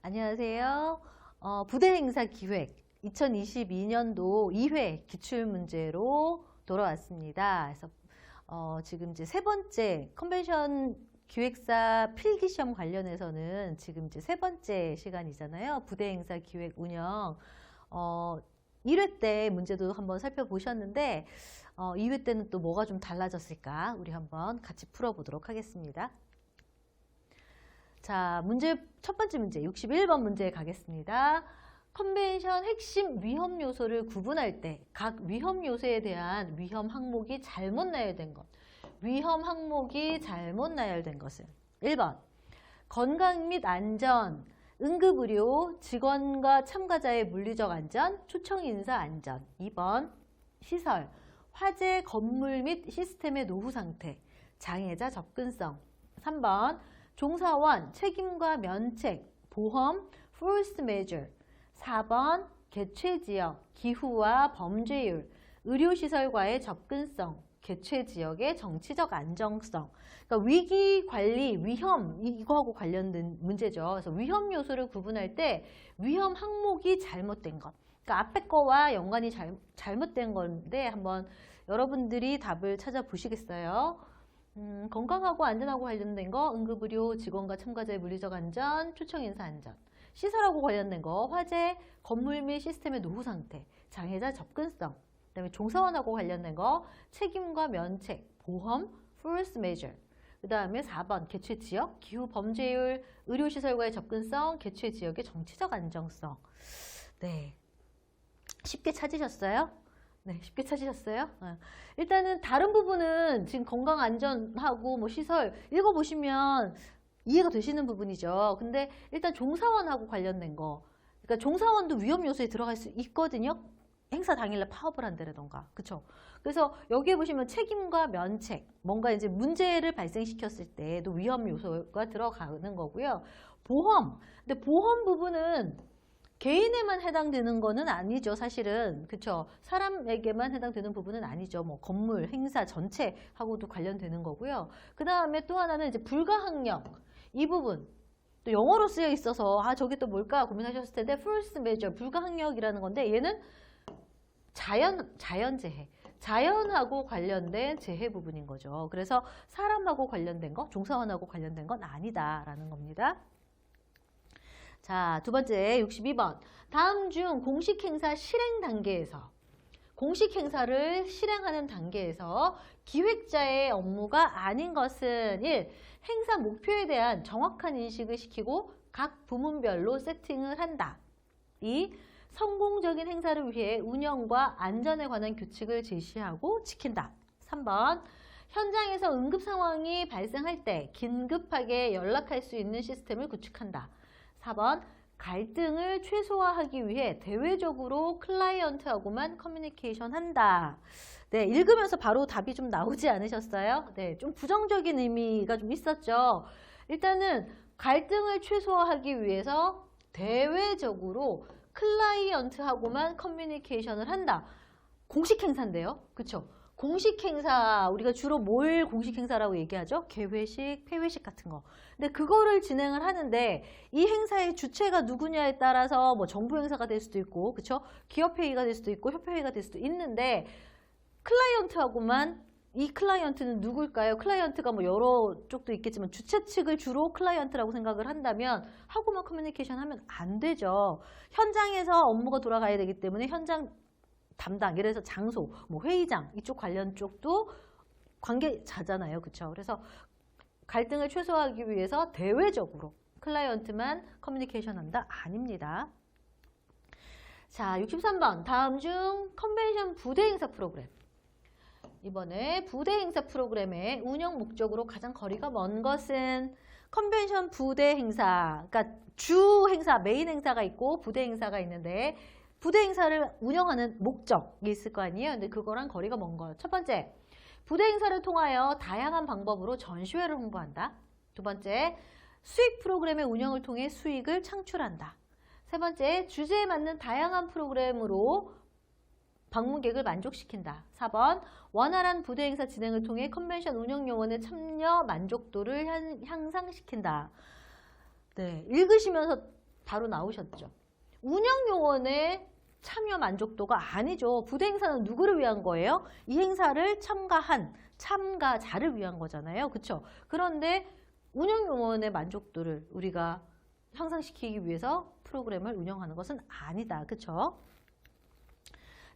안녕하세요. 부대 행사 기획 2022년도 2회 기출문제로 돌아왔습니다. 그래서 지금 이제 세 번째 컨벤션 기획사 필기시험 관련해서는 지금 이제 세 번째 시간이잖아요. 부대 행사 기획 운영. 1회 때 문제도 한번 살펴보셨는데 2회 때는 또 뭐가 좀 달라졌을까? 우리 한번 같이 풀어보도록 하겠습니다. 자, 첫 번째 문제 61번 문제에 가겠습니다. 컨벤션 핵심 위험 요소를 구분할 때 각 위험 요소에 대한 위험 항목이 잘못 나열된 것. 위험 항목이 잘못 나열된 것은 1번 건강 및 안전, 응급의료, 직원과 참가자의 물리적 안전, 초청 인사 안전. 2번 시설, 화재, 건물 및 시스템의 노후 상태, 장애자 접근성. 3번 종사원, 책임과 면책, 보험, force measure. 4번 개최지역, 기후와 범죄율, 의료시설과의 접근성, 개최지역의 정치적 안정성. 그러니까 위기관리, 위험 이거하고 관련된 문제죠. 그래서 위험 요소를 구분할 때 위험 항목이 잘못된 것. 그러니까 앞에 거와 연관이 잘못된 건데 한번 여러분들이 답을 찾아보시겠어요? 건강하고 안전하고 관련된 거, 응급의료, 직원과 참가자의 물리적 안전, 초청 인사 안전. 시설하고 관련된 거, 화재, 건물 및 시스템의 노후 상태, 장애자 접근성. 그다음에 종사원하고 관련된 거, 책임과 면책, 보험, force measure. 그 다음에 4번 개최 지역, 기후 범죄율, 의료시설과의 접근성, 개최 지역의 정치적 안정성. 네, 쉽게 찾으셨어요? 네, 쉽게 찾으셨어요? 일단은 다른 부분은 지금 건강 안전하고 뭐 시설 읽어보시면 이해가 되시는 부분이죠. 근데 일단 종사원하고 관련된 거, 그러니까 종사원도 위험 요소에 들어갈 수 있거든요. 행사 당일날 파업을 한다던가, 그쵸? 그래서 여기에 보시면 책임과 면책, 뭔가 이제 문제를 발생시켰을 때도 위험 요소가 들어가는 거고요. 보험, 근데 보험 부분은 개인에만 해당되는 거는 아니죠, 사실은. 그쵸? 사람에게만 해당되는 부분은 아니죠. 뭐 건물, 행사 전체하고도 관련되는 거고요. 그 다음에 또 하나는 이제 불가항력. 이 부분. 또 영어로 쓰여 있어서 저게 또 뭘까 고민하셨을 텐데 force measure, 불가항력이라는 건데 얘는 자연재해. 자연하고 관련된 재해 부분인 거죠. 그래서 사람하고 관련된 거, 종사원하고 관련된 건 아니다라는 겁니다. 자, 두 번째 62번. 다음 중 공식 행사 실행 단계에서 공식 행사를 실행하는 단계에서 기획자의 업무가 아닌 것은 1. 행사 목표에 대한 정확한 인식을 시키고 각 부문별로 세팅을 한다. 2. 성공적인 행사를 위해 운영과 안전에 관한 규칙을 제시하고 지킨다. 3번 현장에서 응급 상황이 발생할 때 긴급하게 연락할 수 있는 시스템을 구축한다. 4번 갈등을 최소화하기 위해 대외적으로 클라이언트하고만 커뮤니케이션 한다. 네, 읽으면서 바로 답이 좀 나오지 않으셨어요? 네, 좀 부정적인 의미가 좀 있었죠. 일단은 갈등을 최소화하기 위해서 대외적으로 클라이언트하고만 커뮤니케이션을 한다. 공식 행사인데요. 그쵸? 공식 행사, 우리가 주로 뭘 공식 행사라고 얘기하죠? 개회식, 폐회식 같은 거. 근데 그거를 진행을 하는데 이 행사의 주체가 누구냐에 따라서 뭐 정부 행사가 될 수도 있고, 그쵸? 기업 회의가 될 수도 있고, 협회 회의가 될 수도 있는데 클라이언트하고만 이 클라이언트는 누굴까요? 클라이언트가 뭐 여러 쪽도 있겠지만 주최 측을 주로 클라이언트라고 생각을 한다면 하고만 커뮤니케이션 하면 안 되죠. 현장에서 업무가 돌아가야 되기 때문에 현장 담당, 예를 들어서 장소, 뭐 회의장 이쪽 관련 쪽도 관계자잖아요. 그렇죠? 그래서 갈등을 최소화하기 위해서 대외적으로 클라이언트만 커뮤니케이션 한다? 아닙니다. 자, 63번. 다음 중 컨벤션 부대 행사 프로그램. 이번에 부대 행사 프로그램의 운영 목적으로 가장 거리가 먼 것은 컨벤션 부대 행사, 그러니까 주 행사, 메인 행사가 있고 부대 행사가 있는데 부대 행사를 운영하는 목적이 있을 거 아니에요. 근데 그거랑 거리가 먼 거. 첫 번째, 부대 행사를 통하여 다양한 방법으로 전시회를 홍보한다. 두 번째, 수익 프로그램의 운영을 통해 수익을 창출한다. 세 번째, 주제에 맞는 다양한 프로그램으로 방문객을 만족시킨다. 4번, 원활한 부대 행사 진행을 통해 컨벤션 운영 요원의 참여 만족도를 향상시킨다. 네, 읽으시면서 바로 나오셨죠. 운영요원의 참여 만족도가 아니죠. 부대 행사는 누구를 위한 거예요? 이 행사를 참가한 참가자를 위한 거잖아요. 그렇죠? 그런데 운영요원의 만족도를 우리가 향상시키기 위해서 프로그램을 운영하는 것은 아니다. 그렇죠?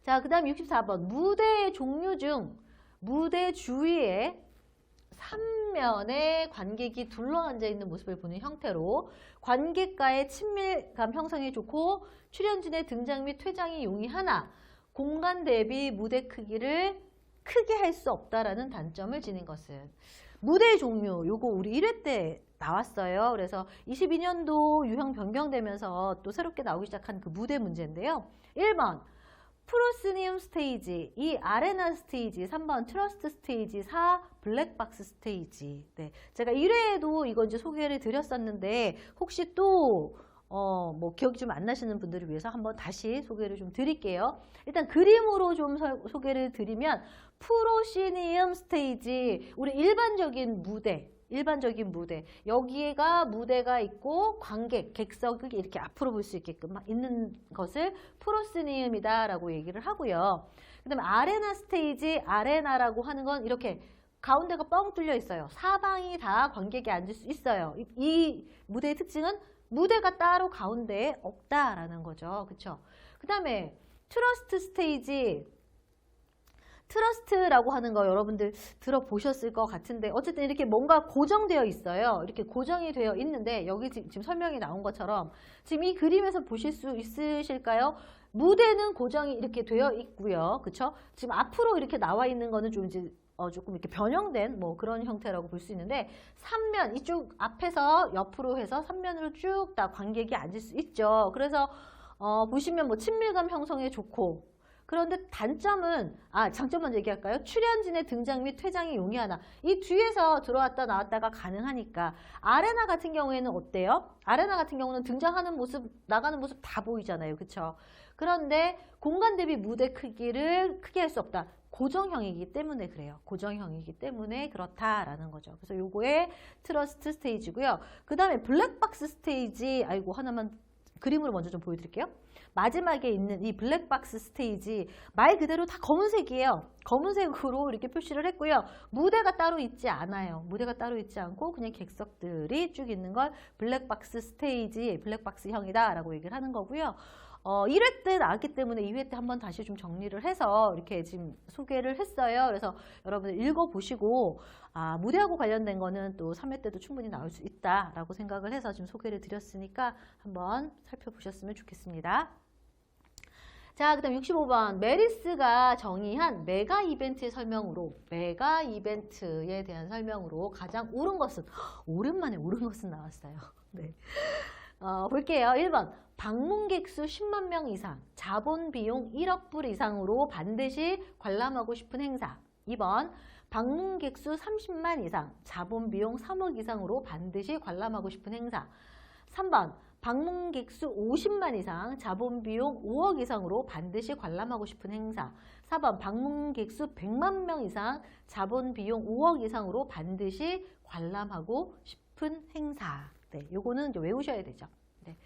자, 그 다음 64번. 무대의 종류 중 무대 주위에 3면의 관객이 둘러앉아 있는 모습을 보는 형태로 관객과의 친밀감 형성에 좋고 출연진의 등장 및 퇴장이 용이하나 공간 대비 무대 크기를 크게 할 수 없다라는 단점을 지닌 것은 무대의 종류, 요거 우리 1회 때 나왔어요. 그래서 22년도 유형 변경되면서 또 새롭게 나오기 시작한 그 무대 문제인데요. 1번 프로스니움 스테이지, 2 아레나 스테이지, 3번 트러스트 스테이지, 4 블랙박스 스테이지. 네, 제가 1회에도 이거 이제 소개를 드렸었는데 혹시 또 뭐 기억이 좀 안 나시는 분들을 위해서 한번 다시 소개를 좀 드릴게요. 일단 그림으로 좀 소개를 드리면 프로시니움 스테이지, 우리 일반적인 무대 여기가 무대가 있고 관객, 객석이 이렇게 앞으로 볼 수 있게끔 있는 것을 프로시니움이다 라고 얘기를 하고요. 그 다음에 아레나 스테이지, 아레나라고 하는 건 이렇게 가운데가 뻥 뚫려 있어요. 사방이 다 관객이 앉을 수 있어요. 이 무대의 특징은 무대가 따로 가운데에 없다라는 거죠. 그쵸? 그 다음에 트러스트 스테이지, 트러스트라고 하는 거 여러분들 들어보셨을 것 같은데 어쨌든 이렇게 뭔가 고정되어 있어요. 이렇게 고정이 되어 있는데 여기 지금 설명이 나온 것처럼 지금 이 그림에서 보실 수 있으실까요? 무대는 고정이 이렇게 되어 있고요. 그쵸? 지금 앞으로 이렇게 나와 있는 거는 좀 이제 조금 이렇게 변형된 뭐 그런 형태라고 볼 수 있는데 3면 이쪽 앞에서 옆으로 해서 3면으로 쭉 다 관객이 앉을 수 있죠. 그래서 보시면 뭐 친밀감 형성에 좋고 그런데 단점은 장점 먼저 얘기할까요? 출연진의 등장 및 퇴장이 용이하나 이 뒤에서 들어왔다 나왔다가 가능하니까 아레나 같은 경우에는 어때요? 아레나 같은 경우는 등장하는 모습 나가는 모습 다 보이잖아요. 그쵸? 그런데 공간 대비 무대 크기를 크게 할 수 없다. 고정형이기 때문에 그래요. 고정형이기 때문에 그렇다라는 거죠. 그래서 요거의 트러스트 스테이지고요. 그 다음에 블랙박스 스테이지, 아이고 하나만 그림으로 먼저 좀 보여드릴게요. 마지막에 있는 이 블랙박스 스테이지 말 그대로 다 검은색이에요. 검은색으로 이렇게 표시를 했고요. 무대가 따로 있지 않아요. 무대가 따로 있지 않고 그냥 객석들이 쭉 있는 걸 블랙박스 스테이지, 블랙박스형이다 라고 얘기를 하는 거고요. 1회 때 나왔기 때문에 2회 때 한번 다시 좀 정리를 해서 이렇게 지금 소개를 했어요. 그래서 여러분들 읽어보시고 무대하고 관련된 거는 또 3회 때도 충분히 나올 수 있다라고 생각을 해서 지금 소개를 드렸으니까 한번 살펴보셨으면 좋겠습니다. 자, 그 다음 65번 메리스가 정의한 메가 이벤트의 설명으로 메가 이벤트에 대한 설명으로 가장 옳은 것은 오랜만에 옳은 것은 나왔어요. 네. 볼게요. 1번 방문객 수 10만 명 이상, 자본 비용 1억 불 이상으로 반드시 관람하고 싶은 행사. 2번 방문객 수 30만 이상, 자본 비용 3억 이상으로 반드시 관람하고 싶은 행사. 3번 방문객 수 50만 이상, 자본 비용 5억 이상으로 반드시 관람하고 싶은 행사. 4번 방문객 수 100만 명 이상, 자본 비용 5억 이상으로 반드시 관람하고 싶은 행사. 네, 요거는 이제 외우셔야 되죠. 네.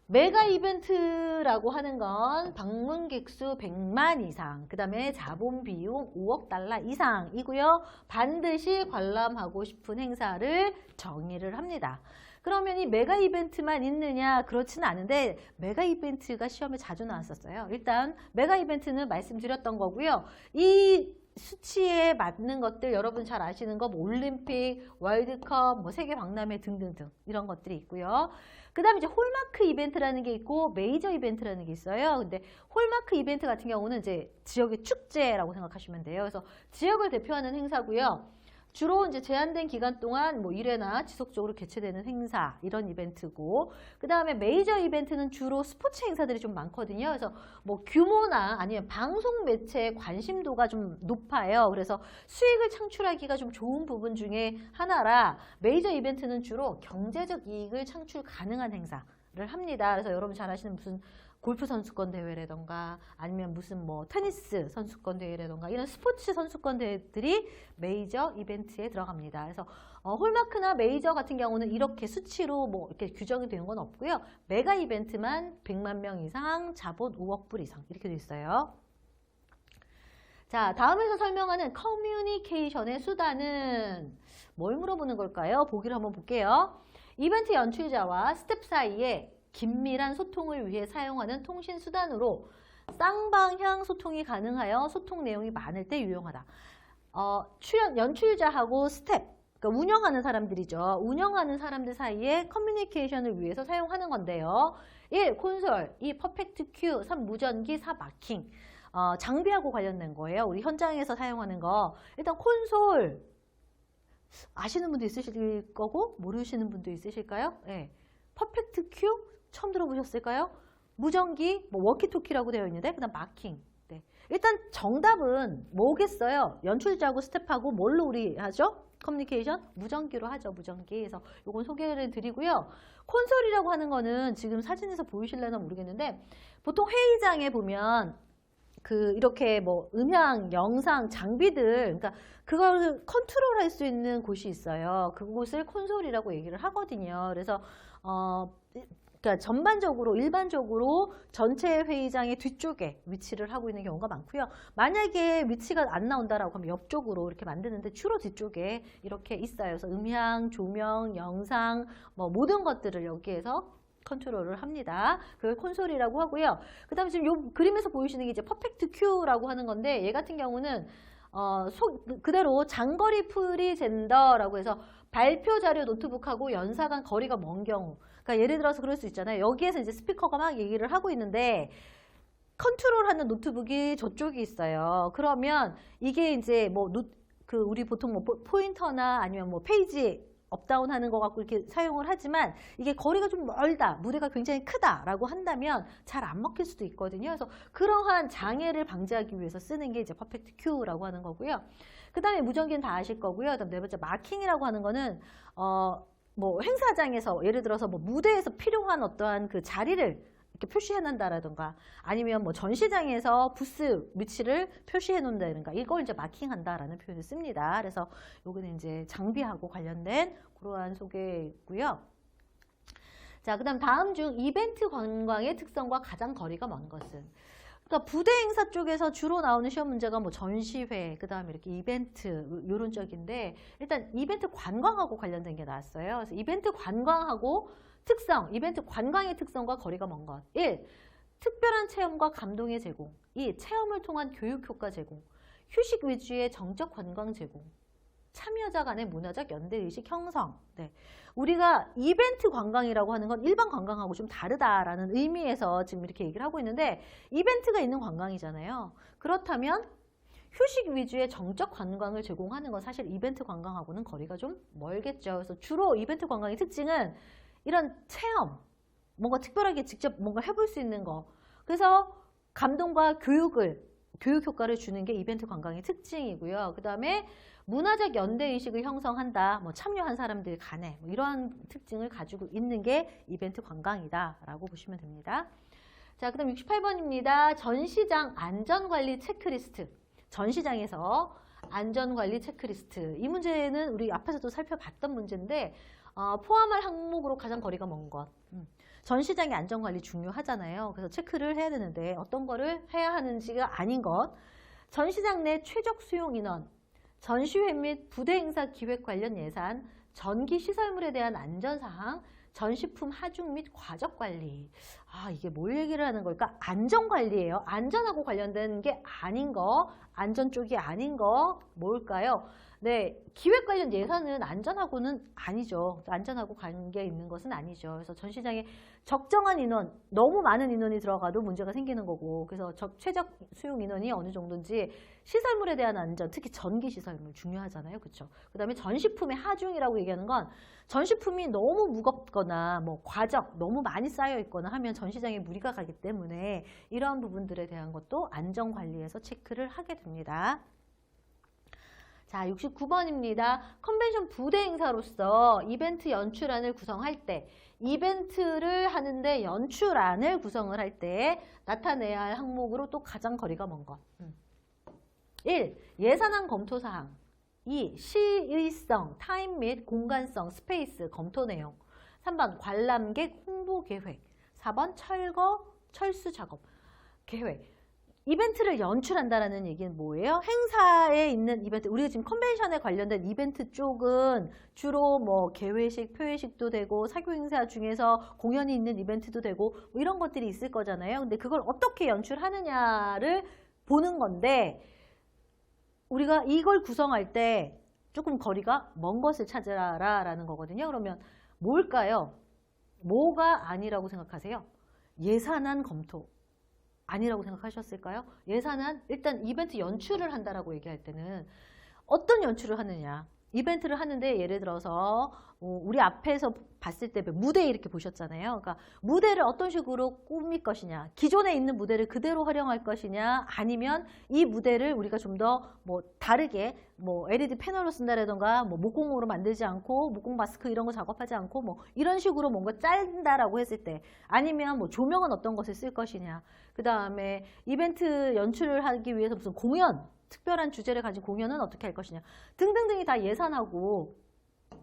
메가 이벤트라고 하는 건 방문객 수 100만 이상, 그 다음에 자본 비용 5억 달러 이상이고요. 반드시 관람하고 싶은 행사를 정의를 합니다. 그러면 이 메가 이벤트만 있느냐? 그렇지는 않은데 메가 이벤트가 시험에 자주 나왔었어요. 일단 메가 이벤트는 말씀드렸던 거고요. 이 수치에 맞는 것들 여러분 잘 아시는 거 뭐 올림픽, 월드컵, 뭐 세계 박람회 등등등 이런 것들이 있고요. 그 다음에 이제 홀마크 이벤트라는 게 있고 메이저 이벤트라는 게 있어요. 근데 홀마크 이벤트 같은 경우는 이제 지역의 축제라고 생각하시면 돼요. 그래서 지역을 대표하는 행사고요. 주로 이제 제한된 기간 동안 뭐 1회나 지속적으로 개최되는 행사 이런 이벤트고 그 다음에 메이저 이벤트는 주로 스포츠 행사들이 좀 많거든요. 그래서 뭐 규모나 아니면 방송 매체의 관심도가 좀 높아요. 그래서 수익을 창출하기가 좀 좋은 부분 중에 하나라 메이저 이벤트는 주로 경제적 이익을 창출 가능한 행사를 합니다. 그래서 여러분 잘 아시는 무슨 골프 선수권 대회라던가 아니면 무슨 뭐 테니스 선수권 대회라던가 이런 스포츠 선수권 대회들이 메이저 이벤트에 들어갑니다. 그래서 홀마크나 메이저 같은 경우는 이렇게 수치로 뭐 이렇게 규정이 되는 건 없고요. 메가 이벤트만 100만 명 이상, 자본 5억 불 이상 이렇게 돼 있어요. 자, 다음에서 설명하는 커뮤니케이션의 수단은 뭘 물어보는 걸까요? 보기를 한번 볼게요. 이벤트 연출자와 스텝 사이에 긴밀한 소통을 위해 사용하는 통신 수단으로 쌍방향 소통이 가능하여 소통 내용이 많을 때 유용하다. 연출자하고 스텝, 그러니까 운영하는 사람들이죠. 운영하는 사람들 사이에 커뮤니케이션을 위해서 사용하는 건데요. 1. 콘솔, 2. 퍼펙트 큐, 3. 무전기, 4. 마킹. 장비하고 관련된 거예요. 우리 현장에서 사용하는 거. 일단 콘솔 아시는 분도 있으실 거고 모르시는 분도 있으실까요? 네. 퍼펙트 큐 처음 들어보셨을까요? 무전기, 뭐 워키토키라고 되어 있는데 그다음 마킹. 네. 일단 정답은 뭐겠어요? 연출자하고 스텝하고 뭘로 우리 하죠? 커뮤니케이션? 무전기로 하죠. 무전기. 그래서 요건 소개를 드리고요. 콘솔이라고 하는 거는 지금 사진에서 보이실려나 모르겠는데 보통 회의장에 보면 이렇게 뭐 음향, 영상, 장비들, 그러니까 그걸 컨트롤할 수 있는 곳이 있어요. 그곳을 콘솔이라고 얘기를 하거든요. 그래서 그러니까 전반적으로 일반적으로 전체 회의장의 뒤쪽에 위치를 하고 있는 경우가 많고요. 만약에 위치가 안 나온다라고 하면 옆쪽으로 이렇게 만드는데 주로 뒤쪽에 이렇게 있어요. 그래서 음향, 조명, 영상, 뭐 모든 것들을 여기에서 컨트롤을 합니다. 그걸 콘솔이라고 하고요. 그 다음에 지금 요 그림에서 보이시는 게 이제 퍼펙트 큐라고 하는 건데 얘 같은 경우는 그대로 장거리 프리젠더라고 해서 발표 자료 노트북하고 연사 간 거리가 먼 경우. 그러니까 예를 들어서 그럴 수 있잖아요. 여기에서 이제 스피커가 막 얘기를 하고 있는데 컨트롤하는 노트북이 저쪽에 있어요. 그러면 이게 이제 뭐 우리 보통 뭐 포인터나 아니면 뭐 페이지 업다운 하는 거 갖고 이렇게 사용을 하지만 이게 거리가 좀 멀다, 무대가 굉장히 크다라고 한다면 잘 안 먹힐 수도 있거든요. 그래서 그러한 장애를 방지하기 위해서 쓰는 게 이제 퍼펙트 큐라고 하는 거고요. 그 다음에 무전기는 다 아실 거고요. 그다음 네 번째 마킹이라고 하는 거는 뭐 행사장에서 예를 들어서 뭐 무대에서 필요한 어떠한 그 자리를 이렇게 표시해 놓는다라든가 아니면 뭐 전시장에서 부스 위치를 표시해 놓는다든가 이걸 이제 마킹한다라는 표현을 씁니다. 그래서 요거는 이제 장비하고 관련된 그러한 소개이고요. 자, 그다음 다음 중 이벤트 관광의 특성과 가장 거리가 먼 것은? 그러니까 부대 행사 쪽에서 주로 나오는 시험 문제가 뭐 전시회, 그다음에 이렇게 이벤트 요런 쪽인데 일단 이벤트 관광하고 관련된 게 나왔어요. 그래서 이벤트 관광하고 특성, 이벤트 관광의 특성과 거리가 먼 것. 1. 특별한 체험과 감동의 제공. 2. 체험을 통한 교육 효과 제공. 휴식 위주의 정적 관광 제공. 참여자 간의 문화적 연대의식 형성. 네. 우리가 이벤트 관광이라고 하는 건 일반 관광하고 좀 다르다라는 의미에서 지금 이렇게 얘기를 하고 있는데 이벤트가 있는 관광이잖아요. 그렇다면 휴식 위주의 정적 관광을 제공하는 건 사실 이벤트 관광하고는 거리가 좀 멀겠죠. 그래서 주로 이벤트 관광의 특징은 이런 체험, 뭔가 특별하게 직접 뭔가 해볼 수 있는 거. 그래서 감동과 교육 효과를 주는 게 이벤트 관광의 특징이고요. 그 다음에 문화적 연대의식을 형성한다. 뭐 참여한 사람들 간에 뭐 이러한 특징을 가지고 있는 게 이벤트 관광이다라고 보시면 됩니다. 자, 그 다음 68번입니다. 전시장 안전관리 체크리스트. 전시장에서 안전관리 체크리스트. 이 문제는 우리 앞에서도 살펴봤던 문제인데 포함할 항목으로 가장 거리가 먼 것. 전시장의 안전관리 중요하잖아요. 그래서 체크를 해야 되는데 어떤 거를 해야 하는지가 아닌 것. 전시장 내 최적 수용 인원, 전시회 및 부대 행사 기획 관련 예산, 전기 시설물에 대한 안전사항, 전시품 하중 및 과적 관리. 이게 뭘 얘기를 하는 걸까? 안전관리예요. 안전하고 관련된 게 아닌 거, 안전 쪽이 아닌 거 뭘까요? 네, 기획 관련 예산은 안전하고는 아니죠. 안전하고 관계 있는 것은 아니죠. 그래서 전시장에 적정한 인원, 너무 많은 인원이 들어가도 문제가 생기는 거고, 그래서 최적 수용 인원이 어느 정도인지 시설물에 대한 안전, 특히 전기 시설물 중요하잖아요. 그렇죠? 그다음에 전시품의 하중이라고 얘기하는 건 전시품이 너무 무겁거나 뭐 과적 너무 많이 쌓여 있거나 하면 전시장에 무리가 가기 때문에 이러한 부분들에 대한 것도 안전 관리에서 체크를 하게 됩니다. 자, 69번입니다. 컨벤션 부대 행사로서 이벤트 연출안을 구성할 때, 이벤트를 하는데 연출안을 구성을 할 때 나타내야 할 항목으로 또 가장 거리가 먼 것. 1. 예산안 검토사항. 2. 시의성, 타임 및 공간성, 스페이스, 검토 내용. 3번 관람객 홍보 계획. 4번 철거, 철수 작업 계획. 이벤트를 연출한다라는 얘기는 뭐예요? 행사에 있는 이벤트, 우리가 지금 컨벤션에 관련된 이벤트 쪽은 주로 뭐 개회식, 표회식도 되고 사교 행사 중에서 공연이 있는 이벤트도 되고 뭐 이런 것들이 있을 거잖아요. 근데 그걸 어떻게 연출하느냐를 보는 건데 우리가 이걸 구성할 때 조금 거리가 먼 것을 찾으라 라는 거거든요. 그러면 뭘까요? 뭐가 아니라고 생각하세요? 예산안 검토. 아니라고 생각하셨을까요? 예산안, 일단 이벤트 연출을 한다라고 얘기할 때는 어떤 연출을 하느냐. 이벤트를 하는데 예를 들어서 우리 앞에서 봤을 때 무대 이렇게 보셨잖아요. 그러니까 무대를 어떤 식으로 꾸밀 것이냐. 기존에 있는 무대를 그대로 활용할 것이냐. 아니면 이 무대를 우리가 좀 더 뭐 다르게 뭐 LED 패널로 쓴다라던가 뭐 목공으로 만들지 않고 목공 마스크 이런 거 작업하지 않고 뭐 이런 식으로 뭔가 짠다라고 했을 때 아니면 뭐 조명은 어떤 것을 쓸 것이냐. 그 다음에 이벤트 연출을 하기 위해서 무슨 공연 특별한 주제를 가진 공연은 어떻게 할 것이냐 등등등이 다 예산하고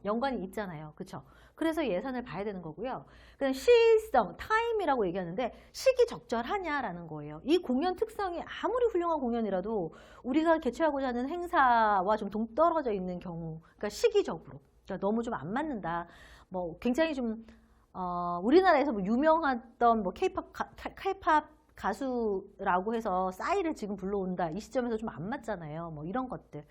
연관이 있잖아요. 그렇죠? 그래서 예산을 봐야 되는 거고요. 그다음 시의성, 타임이라고 얘기하는데 시기 적절하냐라는 거예요. 이 공연 특성이 아무리 훌륭한 공연이라도 우리가 개최하고자 하는 행사와 좀 동떨어져 있는 경우, 그러니까 시기적으로 그러니까 너무 좀 안 맞는다. 뭐 굉장히 좀 우리나라에서 뭐 유명했던 뭐 K-팝 가수라고 해서 싸이를 지금 불러온다. 이 시점에서 좀 안 맞잖아요. 뭐 이런 것들.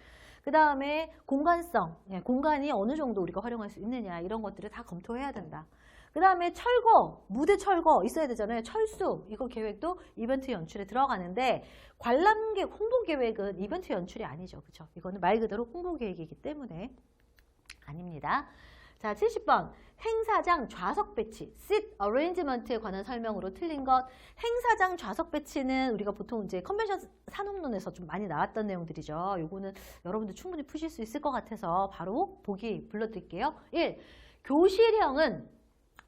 그 다음에 공간성, 공간이 어느 정도 우리가 활용할 수 있느냐 이런 것들을 다 검토해야 된다. 그 다음에 철거, 무대 철거 있어야 되잖아요. 철수, 이거 계획도 이벤트 연출에 들어가는데 관람객 홍보 계획은 이벤트 연출이 아니죠. 그렇죠? 이거는 말 그대로 홍보 계획이기 때문에 아닙니다. 자, 70번. 행사장 좌석 배치, seat arrangement에 관한 설명으로 틀린 것. 행사장 좌석 배치는 우리가 보통 이제 컨벤션 산업론에서 좀 많이 나왔던 내용들이죠. 요거는 여러분들 충분히 푸실 수 있을 것 같아서 바로 보기 불러드릴게요. 1. 교실형은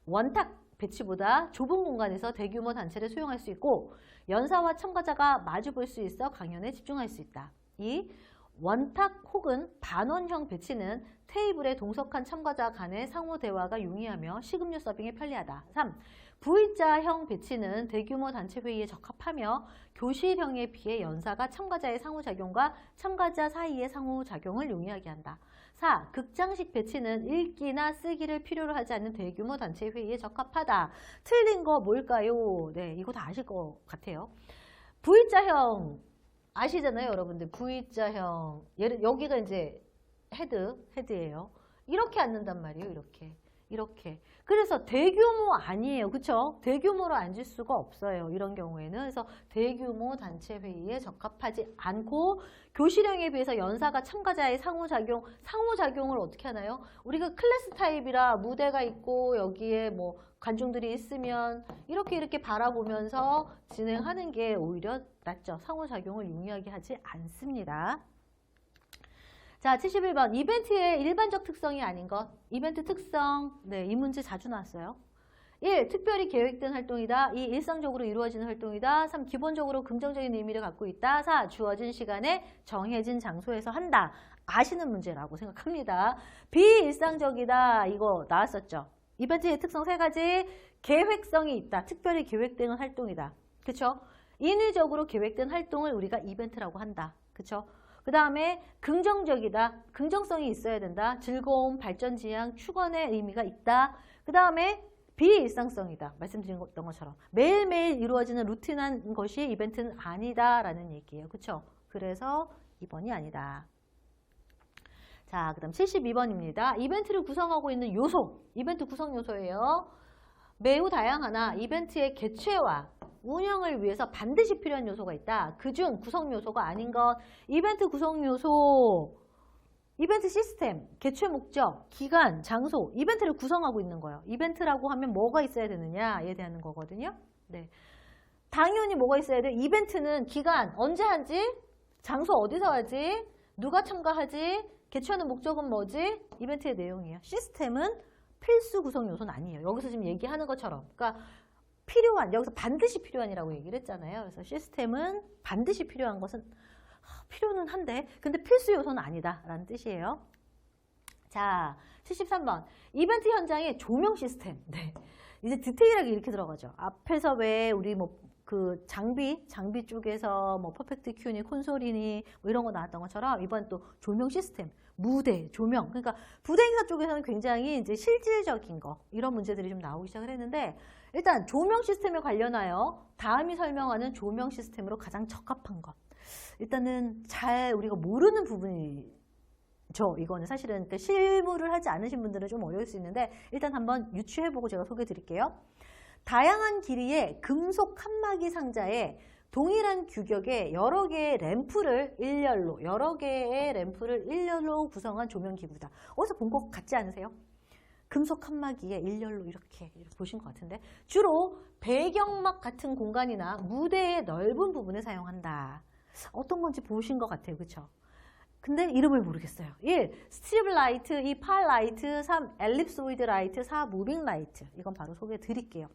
원탁 배치보다 좁은 공간에서 대규모 단체를 수용할 수 있고 연사와 참가자가 마주 볼 수 있어 강연에 집중할 수 있다. 2. 원탁 혹은 반원형 배치는 테이블에 동석한 참가자 간의 상호 대화가 용이하며 식음료 서빙에 편리하다. 3. V자형 배치는 대규모 단체 회의에 적합하며 교실형에 비해 연사가 참가자의 상호작용과 참가자 사이의 상호작용을 용이하게 한다. 4. 극장식 배치는 읽기나 쓰기를 필요로 하지 않는 대규모 단체 회의에 적합하다. 틀린 거 뭘까요? 네, 이거 다 아실 것 같아요. V자형 아시잖아요, 여러분들. V자형. 여기가 이제 헤드예요. 이렇게 앉는단 말이에요, 이렇게. 그래서 대규모 아니에요. 그쵸? 대규모로 앉을 수가 없어요. 이런 경우에는. 그래서 대규모 단체 회의에 적합하지 않고 교실형에 비해서 연사가 참가자의 상호작용을 어떻게 하나요? 우리가 클래스 타입이라 무대가 있고 여기에 뭐 관중들이 있으면 이렇게 바라보면서 진행하는 게 오히려 낫죠. 상호작용을 용이하게 하지 않습니다. 자, 71번. 이벤트의 일반적 특성이 아닌 것. 이벤트 특성. 네, 이 문제 자주 나왔어요. 1. 특별히 계획된 활동이다. 2. 일상적으로 이루어지는 활동이다. 3. 기본적으로 긍정적인 의미를 갖고 있다. 4. 주어진 시간에 정해진 장소에서 한다. 아시는 문제라고 생각합니다. 비일상적이다. 이거 나왔었죠. 이벤트의 특성 3가지. 계획성이 있다. 특별히 계획된 활동이다. 그쵸? 인위적으로 계획된 활동을 우리가 이벤트라고 한다. 그쵸? 그 다음에 긍정적이다. 긍정성이 있어야 된다. 즐거움, 발전 지향, 축원의 의미가 있다. 그 다음에 비일상성이다. 말씀드렸던 것처럼 매일매일 이루어지는 루틴한 것이 이벤트는 아니다라는 얘기예요. 그렇죠? 그래서 2번이 아니다. 자, 그 다음 72번입니다. 이벤트를 구성하고 있는 요소. 이벤트 구성 요소예요. 매우 다양하나 이벤트의 개최와 운영을 위해서 반드시 필요한 요소가 있다. 그중 구성 요소가 아닌 것. 이벤트 구성 요소, 이벤트 시스템, 개최 목적, 기간, 장소, 이벤트를 구성하고 있는 거예요. 이벤트라고 하면 뭐가 있어야 되느냐에 대한 거거든요. 네. 당연히 뭐가 있어야 돼? 이벤트는 기간, 언제 하지? 장소 어디서 하지? 누가 참가하지? 개최하는 목적은 뭐지? 이벤트의 내용이에요. 시스템은 필수 구성 요소는 아니에요. 여기서 지금 얘기하는 것처럼. 그러니까 필요한, 여기서 반드시 필요한이라고 얘기를 했잖아요. 그래서 시스템은 반드시 필요한 것은 필요는 한데 근데 필수 요소는 아니다라는 뜻이에요. 자, 73번. 이벤트 현장의 조명 시스템. 네. 이제 디테일하게 이렇게 들어가죠. 앞에서 왜 우리 뭐 그 장비 쪽에서 뭐 퍼펙트 큐니, 콘솔이니 뭐 이런 거 나왔던 것처럼 이번 또 조명 시스템, 무대, 조명. 그러니까 부대 행사 쪽에서는 굉장히 이제 실질적인 거 이런 문제들이 좀 나오기 시작을 했는데 일단 조명 시스템에 관련하여 다음이 설명하는 조명 시스템으로 가장 적합한 것. 일단은 잘 우리가 모르는 부분이죠. 이거는 사실은 그러니까 실무를 하지 않으신 분들은 좀 어려울 수 있는데 일단 한번 유추해보고 제가 소개해 드릴게요. 다양한 길이의 금속 칸막이 상자에 동일한 규격의 여러 개의 램프를 일렬로 구성한 조명기구다. 어디서 본 것 같지 않으세요? 금속 칸막이에 일렬로 이렇게 보신 것 같은데 주로 배경막 같은 공간이나 무대의 넓은 부분에 사용한다. 어떤 건지 보신 것 같아요. 그렇죠? 근데 이름을 모르겠어요. 1. 스트립 라이트, 2. 팔 라이트, 3. 엘립소이드 라이트, 4. 무빙 라이트. 이건 바로 소개해 드릴게요.